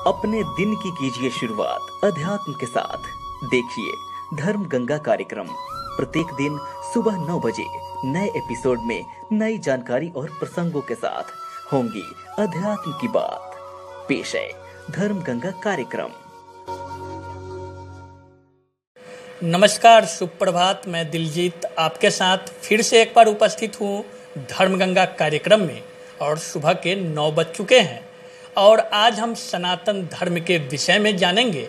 अपने दिन की कीजिए शुरुआत अध्यात्म के साथ। देखिए धर्म गंगा कार्यक्रम प्रत्येक दिन सुबह 9 बजे नए एपिसोड में नई जानकारी और प्रसंगों के साथ होंगी अध्यात्म की बात। पेश है धर्म गंगा कार्यक्रम। नमस्कार, सुप्रभात। मैं दिलजीत आपके साथ फिर से एक बार उपस्थित हूँ धर्म गंगा कार्यक्रम में और सुबह के 9 बज चुके हैं और आज हम सनातन धर्म के विषय में जानेंगे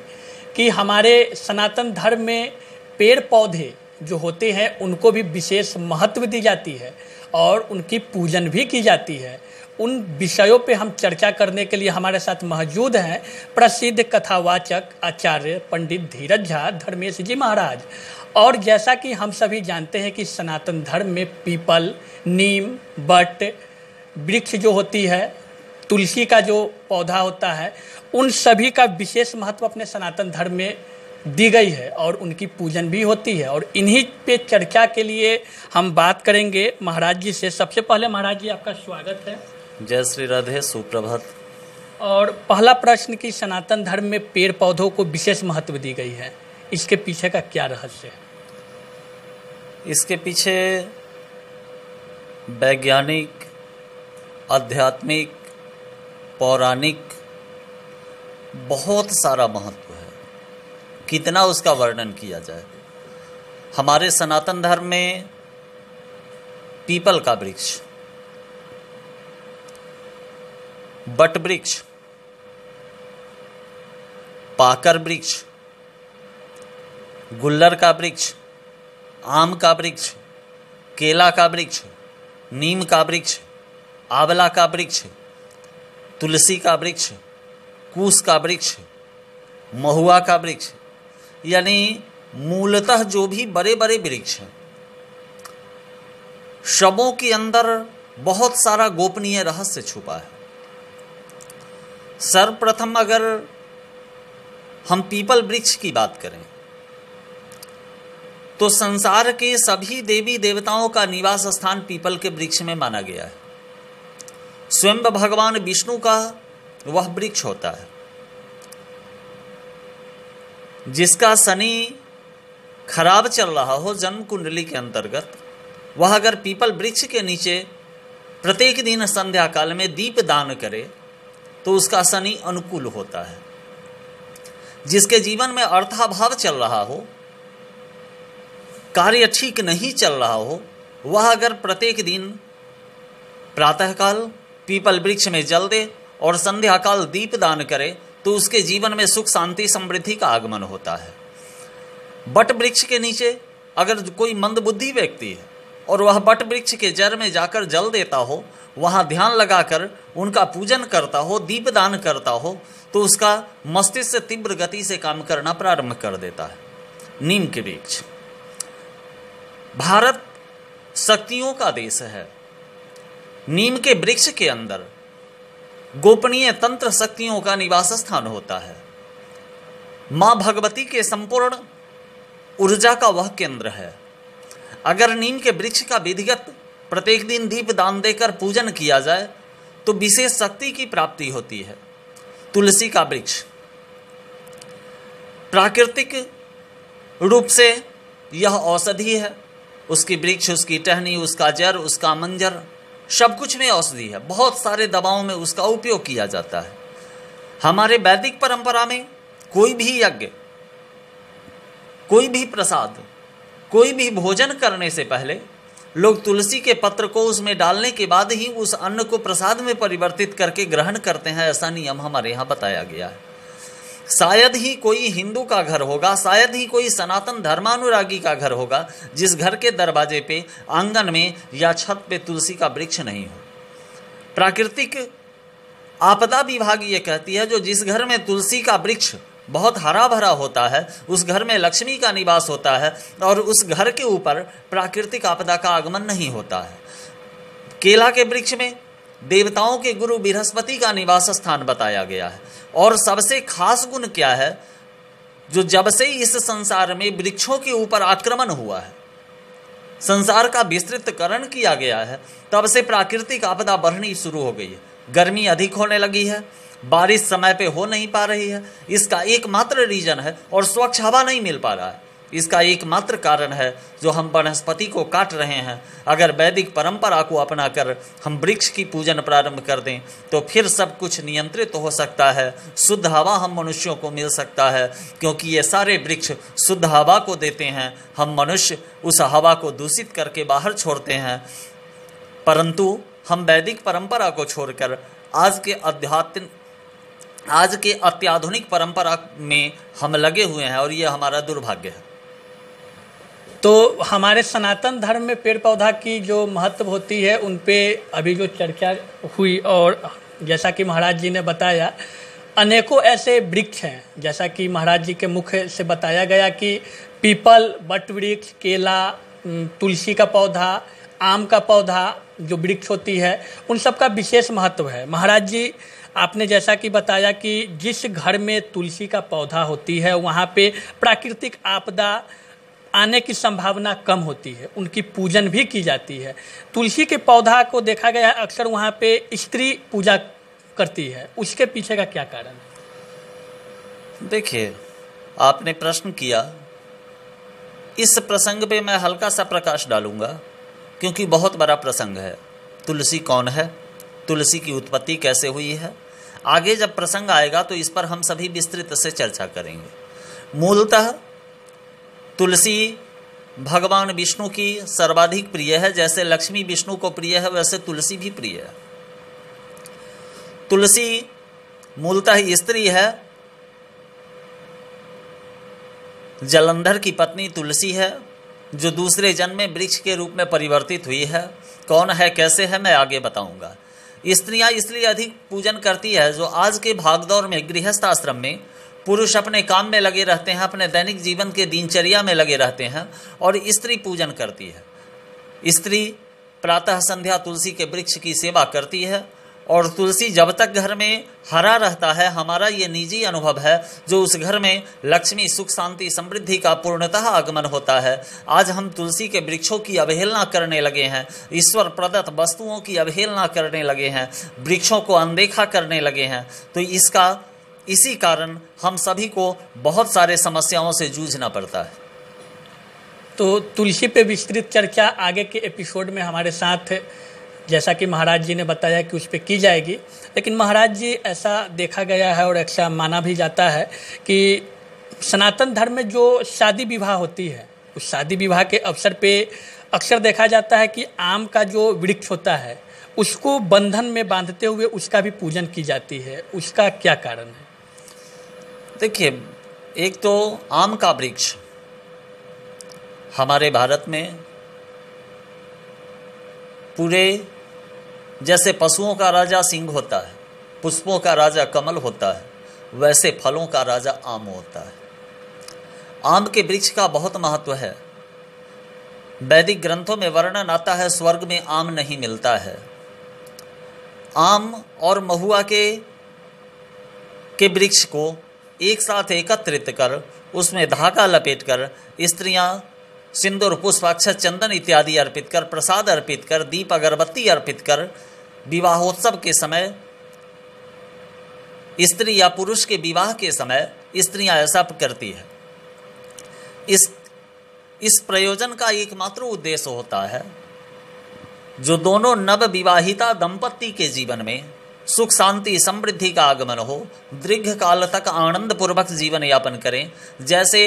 कि हमारे सनातन धर्म में पेड़ पौधे जो होते हैं उनको भी विशेष महत्व दी जाती है और उनकी पूजन भी की जाती है। उन विषयों पे हम चर्चा करने के लिए हमारे साथ मौजूद हैं प्रसिद्ध कथावाचक आचार्य पंडित धीरज झा धर्मेश जी महाराज। और जैसा कि हम सभी जानते हैं कि सनातन धर्म में पीपल, नीम, बट, वृक्ष जो होती है, तुलसी का जो पौधा होता है, उन सभी का विशेष महत्व अपने सनातन धर्म में दी गई है और उनकी पूजन भी होती है। और इन्हीं पे चर्चा के लिए हम बात करेंगे महाराज जी से। सबसे पहले महाराज जी आपका स्वागत है। जय श्री राधे, सुप्रभात। और पहला प्रश्न कि सनातन धर्म में पेड़ पौधों को विशेष महत्व दी गई है, इसके पीछे का क्या रहस्य है? इसके पीछे वैज्ञानिक, आध्यात्मिक, पौराणिक बहुत सारा महत्व है। कितना उसका वर्णन किया जाए। हमारे सनातन धर्म में पीपल का वृक्ष, बट वृक्ष, पाकर वृक्ष, गुल्लर का वृक्ष, आम का वृक्ष, केला का वृक्ष, नीम का वृक्ष, आंवला का वृक्ष, तुलसी का वृक्ष, कूस का वृक्ष, महुआ का वृक्ष, यानी मूलतः जो भी बड़े बड़े वृक्ष हैं, शबों के अंदर बहुत सारा गोपनीय रहस्य छुपा है। सर्वप्रथम अगर हम पीपल वृक्ष की बात करें तो संसार के सभी देवी देवताओं का निवास स्थान पीपल के वृक्ष में माना गया है। स्वयं भगवान विष्णु का वह वृक्ष होता है जिसका शनि खराब चल रहा हो जन्म कुंडली के अंतर्गत, वह अगर पीपल वृक्ष के नीचे प्रत्येक दिन संध्या काल में दीप दान करे तो उसका शनि अनुकूल होता है। जिसके जीवन में अर्थाभाव चल रहा हो, कार्य ठीक नहीं चल रहा हो, वह अगर प्रत्येक दिन प्रातःकाल पीपल वृक्ष में जल दे और संध्या काल दीप दान करे तो उसके जीवन में सुख, शांति, समृद्धि का आगमन होता है। बट वृक्ष के नीचे अगर कोई मंदबुद्धि व्यक्ति है और वह बट वृक्ष के जड़ में जाकर जल देता हो, वहाँ ध्यान लगाकर उनका पूजन करता हो, दीप दान करता हो, तो उसका मस्तिष्क तीव्र गति से काम करना प्रारंभ कर देता है। नीम के वृक्ष। भारत शक्तियों का देश है। नीम के वृक्ष के अंदर गोपनीय तंत्र शक्तियों का निवास स्थान होता है। मां भगवती के संपूर्ण ऊर्जा का वह केंद्र है। अगर नीम के वृक्ष का विधिवत प्रत्येक दिन दीप दान देकर पूजन किया जाए तो विशेष शक्ति की प्राप्ति होती है। तुलसी का वृक्ष प्राकृतिक रूप से यह औषधि है। उसकी वृक्ष, उसकी टहनी, उसका जड़, उसका मंजर, सब कुछ में औषधि है। बहुत सारे दवाओं में उसका उपयोग किया जाता है। हमारे वैदिक परंपरा में कोई भी यज्ञ, कोई भी प्रसाद, कोई भी भोजन करने से पहले लोग तुलसी के पत्र को उसमें डालने के बाद ही उस अन्न को प्रसाद में परिवर्तित करके ग्रहण करते हैं। ऐसा नियम हमारे यहाँ बताया गया है। शायद ही कोई हिंदू का घर होगा, शायद ही कोई सनातन धर्मानुरागी का घर होगा जिस घर के दरवाजे पे, आंगन में या छत पे तुलसी का वृक्ष नहीं हो। प्राकृतिक आपदा विभाग ये कहती है जो जिस घर में तुलसी का वृक्ष बहुत हरा भरा होता है उस घर में लक्ष्मी का निवास होता है और उस घर के ऊपर प्राकृतिक आपदा का आगमन नहीं होता है। केला के वृक्ष में देवताओं के गुरु बृहस्पति का निवास स्थान बताया गया है। और सबसे खास गुण क्या है, जो जब से इस संसार में वृक्षों के ऊपर आक्रमण हुआ है, संसार का विस्तृतकरण किया गया है, तब से प्राकृतिक आपदा बढ़नी शुरू हो गई है। गर्मी अधिक होने लगी है, बारिश समय पे हो नहीं पा रही है, इसका एकमात्र रीजन है, और स्वच्छ हवा नहीं मिल पा रहा है, इसका एकमात्र कारण है जो हम वनस्पति को काट रहे हैं। अगर वैदिक परंपरा को अपनाकर हम वृक्ष की पूजन प्रारंभ कर दें तो फिर सब कुछ नियंत्रित हो सकता है, शुद्ध हवा हम मनुष्यों को मिल सकता है, क्योंकि ये सारे वृक्ष शुद्ध हवा को देते हैं। हम मनुष्य उस हवा को दूषित करके बाहर छोड़ते हैं, परंतु हम वैदिक परंपरा को छोड़कर आज के अत्याधुनिक परंपरा में हम लगे हुए हैं, और ये हमारा दुर्भाग्य है। तो हमारे सनातन धर्म में पेड़ पौधा की जो महत्व होती है उन पे अभी जो चर्चा हुई, और जैसा कि महाराज जी ने बताया, अनेकों ऐसे वृक्ष हैं, जैसा कि महाराज जी के मुख से बताया गया कि पीपल, बट वृक्ष, केला, तुलसी का पौधा, आम का पौधा जो वृक्ष होती है, उन सब का विशेष महत्व है। महाराज जी आपने जैसा कि बताया कि जिस घर में तुलसी का पौधा होती है वहाँ पे प्राकृतिक आपदा आने की संभावना कम होती है, उनकी पूजन भी की जाती है। तुलसी के पौधा को देखा गया है अक्सर वहाँ पे स्त्री पूजा करती है, उसके पीछे का क्या कारण है? देखिए, आपने प्रश्न किया, इस प्रसंग पे मैं हल्का सा प्रकाश डालूंगा क्योंकि बहुत बड़ा प्रसंग है। तुलसी कौन है, तुलसी की उत्पत्ति कैसे हुई है, आगे जब प्रसंग आएगा तो इस पर हम सभी विस्तृत से चर्चा करेंगे। मूलतः तुलसी भगवान विष्णु की सर्वाधिक प्रिय है, जैसे लक्ष्मी विष्णु को प्रिय है वैसे तुलसी भी प्रिय है। तुलसी मूलतः स्त्री है, जलंधर की पत्नी तुलसी है, जो दूसरे जन्म में वृक्ष के रूप में परिवर्तित हुई है। कौन है, कैसे है, मैं आगे बताऊंगा। स्त्रियां इसलिए अधिक पूजन करती है जो आज के भागदौड़ में गृहस्थ आश्रम में पुरुष अपने काम में लगे रहते हैं, अपने दैनिक जीवन के दिनचर्या में लगे रहते हैं, और स्त्री पूजन करती है। स्त्री प्रातः संध्या तुलसी के वृक्ष की सेवा करती है, और तुलसी जब तक घर में हरा रहता है, हमारा ये निजी अनुभव है, जो उस घर में लक्ष्मी, सुख, शांति, समृद्धि का पूर्णतः आगमन होता है। आज हम तुलसी के वृक्षों की अवहेलना करने लगे हैं, ईश्वर प्रदत्त वस्तुओं की अवहेलना करने लगे हैं, वृक्षों को अनदेखा करने लगे हैं। तो इसी कारण हम सभी को बहुत सारे समस्याओं से जूझना पड़ता है। तो तुलसी पे विस्तृत चर्चा आगे के एपिसोड में हमारे साथ, जैसा कि महाराज जी ने बताया कि उस पर की जाएगी। लेकिन महाराज जी, ऐसा देखा गया है और ऐसा माना भी जाता है कि सनातन धर्म में जो शादी विवाह होती है, उस शादी विवाह के अवसर पे अक्सर देखा जाता है कि आम का जो वृक्ष होता है उसको बंधन में बांधते हुए उसका भी पूजन की जाती है, उसका क्या कारण है? देखिए, एक तो आम का वृक्ष हमारे भारत में पूरे, जैसे पशुओं का राजा सिंह होता है, पुष्पों का राजा कमल होता है, वैसे फलों का राजा आम होता है। आम के वृक्ष का बहुत महत्व है। वैदिक ग्रंथों में वर्णन आता है, स्वर्ग में आम नहीं मिलता है। आम और महुआ के वृक्ष को एक साथ एकत्रित कर उसमें धागा लपेटकर स्त्रियां सिंदूर, पुष्प, अक्षत, चंदन इत्यादि अर्पित कर, प्रसाद अर्पित कर, दीप अगरबत्ती अर्पित कर विवाहोत्सव के समय, स्त्री या पुरुष के विवाह के समय स्त्रियां ऐसा करती है। इस प्रयोजन का एकमात्र उद्देश्य होता है जो दोनों नव विवाहिता दंपत्ति के जीवन में सुख, शांति, समृद्धि का आगमन हो, दीर्घ काल तक आनंद पूर्वक जीवन यापन करें। जैसे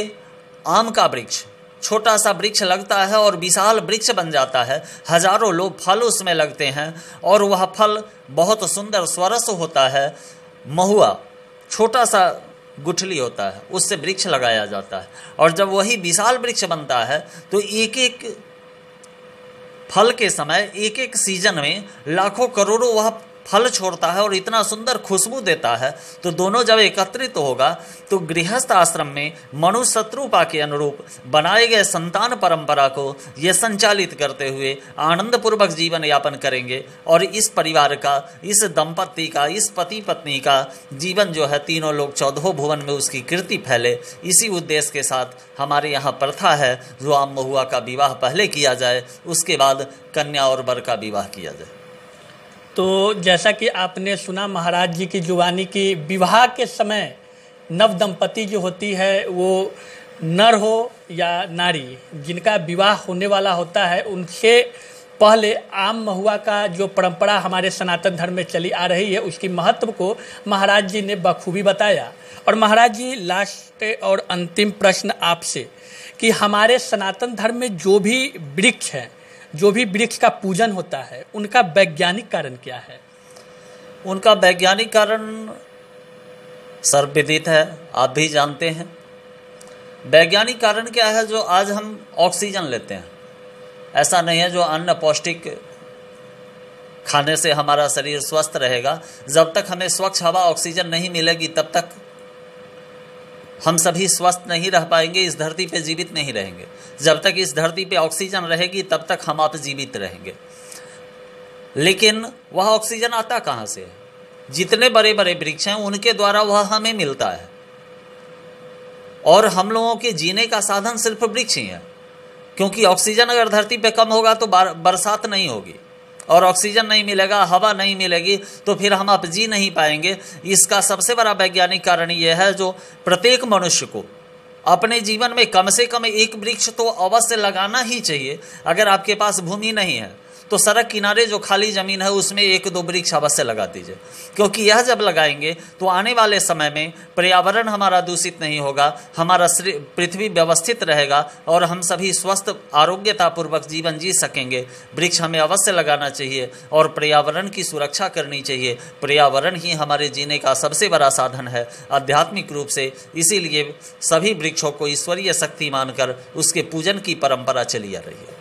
आम का वृक्ष छोटा सा वृक्ष लगता है और विशाल वृक्ष बन जाता है, हजारों लोग फल उसमें लगते हैं और वह फल बहुत सुंदर स्वरस होता है। महुआ छोटा सा गुठली होता है, उससे वृक्ष लगाया जाता है, और जब वही विशाल वृक्ष बनता है तो एक एक फल के समय, एक एक सीजन में लाखों करोड़ों वह फल छोड़ता है और इतना सुंदर खुशबू देता है। तो दोनों जब एकत्रित होगा तो गृहस्थ आश्रम में मनु शत्रुपा के अनुरूप बनाए गए संतान परंपरा को ये संचालित करते हुए आनंद पूर्वक जीवन यापन करेंगे, और इस परिवार का, इस दंपत्ति का, इस पति पत्नी का जीवन जो है तीनों लोग 14 भुवन में उसकी कीर्ति फैले। इसी उद्देश्य के साथ हमारे यहाँ प्रथा है जो आम महुआ का विवाह पहले किया जाए, उसके बाद कन्या और वर का विवाह किया जाए। तो जैसा कि आपने सुना महाराज जी की जुबानी की, विवाह के समय नव दंपति जो होती है वो नर हो या नारी, जिनका विवाह होने वाला होता है, उनसे पहले आम महुआ का जो परंपरा हमारे सनातन धर्म में चली आ रही है उसकी महत्व को महाराज जी ने बखूबी बताया। और महाराज जी, लास्ट और अंतिम प्रश्न आपसे कि हमारे सनातन धर्म में जो भी वृक्ष है, जो भी वृक्ष का पूजन होता है, उनका वैज्ञानिक कारण क्या है? उनका वैज्ञानिक कारण सर्वविदित है, आप भी जानते हैं। वैज्ञानिक कारण क्या है? जो आज हम ऑक्सीजन लेते हैं, ऐसा नहीं है जो अन्न पौष्टिक खाने से हमारा शरीर स्वस्थ रहेगा। जब तक हमें स्वच्छ हवा ऑक्सीजन नहीं मिलेगी तब तक हम सभी स्वस्थ नहीं रह पाएंगे, इस धरती पे जीवित नहीं रहेंगे। जब तक इस धरती पे ऑक्सीजन रहेगी तब तक हम आप जीवित रहेंगे। लेकिन वह ऑक्सीजन आता कहाँ से है? जितने बड़े बड़े वृक्ष हैं उनके द्वारा वह हमें मिलता है। और हम लोगों के जीने का साधन सिर्फ वृक्ष ही है, क्योंकि ऑक्सीजन अगर धरती पे कम होगा तो बरसात नहीं होगी, और ऑक्सीजन नहीं मिलेगा, हवा नहीं मिलेगी, तो फिर हम आप जी नहीं पाएंगे। इसका सबसे बड़ा वैज्ञानिक कारण यह है जो प्रत्येक मनुष्य को अपने जीवन में कम से कम एक वृक्ष तो अवश्य लगाना ही चाहिए। अगर आपके पास भूमि नहीं है तो सड़क किनारे जो खाली ज़मीन है उसमें 1-2 वृक्ष अवश्य लगा दीजिए, क्योंकि यह जब लगाएंगे तो आने वाले समय में पर्यावरण हमारा दूषित नहीं होगा, हमारा पृथ्वी व्यवस्थित रहेगा और हम सभी स्वस्थ आरोग्यतापूर्वक जीवन जी सकेंगे। वृक्ष हमें अवश्य लगाना चाहिए और पर्यावरण की सुरक्षा करनी चाहिए। पर्यावरण ही हमारे जीने का सबसे बड़ा साधन है आध्यात्मिक रूप से। इसीलिए सभी वृक्षों को ईश्वरीय शक्ति मानकर उसके पूजन की परंपरा चली आ रही है।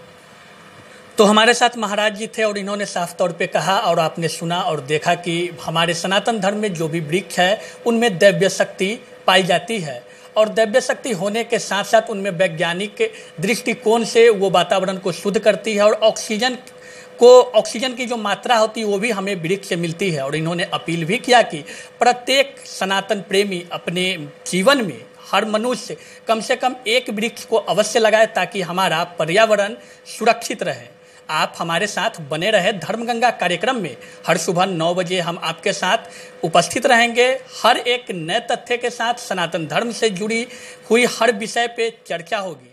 तो हमारे साथ महाराज जी थे और इन्होंने साफ तौर पे कहा और आपने सुना और देखा कि हमारे सनातन धर्म में जो भी वृक्ष है उनमें दैव्य शक्ति पाई जाती है, और दैव्य शक्ति होने के साथ साथ उनमें वैज्ञानिक दृष्टिकोण से वो वातावरण को शुद्ध करती है, और ऑक्सीजन की जो मात्रा होती है वो भी हमें वृक्ष से मिलती है। और इन्होंने अपील भी किया कि प्रत्येक सनातन प्रेमी अपने जीवन में, हर मनुष्य कम से कम एक वृक्ष को अवश्य लगाए ताकि हमारा पर्यावरण सुरक्षित रहे। आप हमारे साथ बने रहे धर्मगंगा कार्यक्रम में। हर सुबह 9 बजे हम आपके साथ उपस्थित रहेंगे। हर एक नए तथ्य के साथ सनातन धर्म से जुड़ी हुई हर विषय पे चर्चा होगी।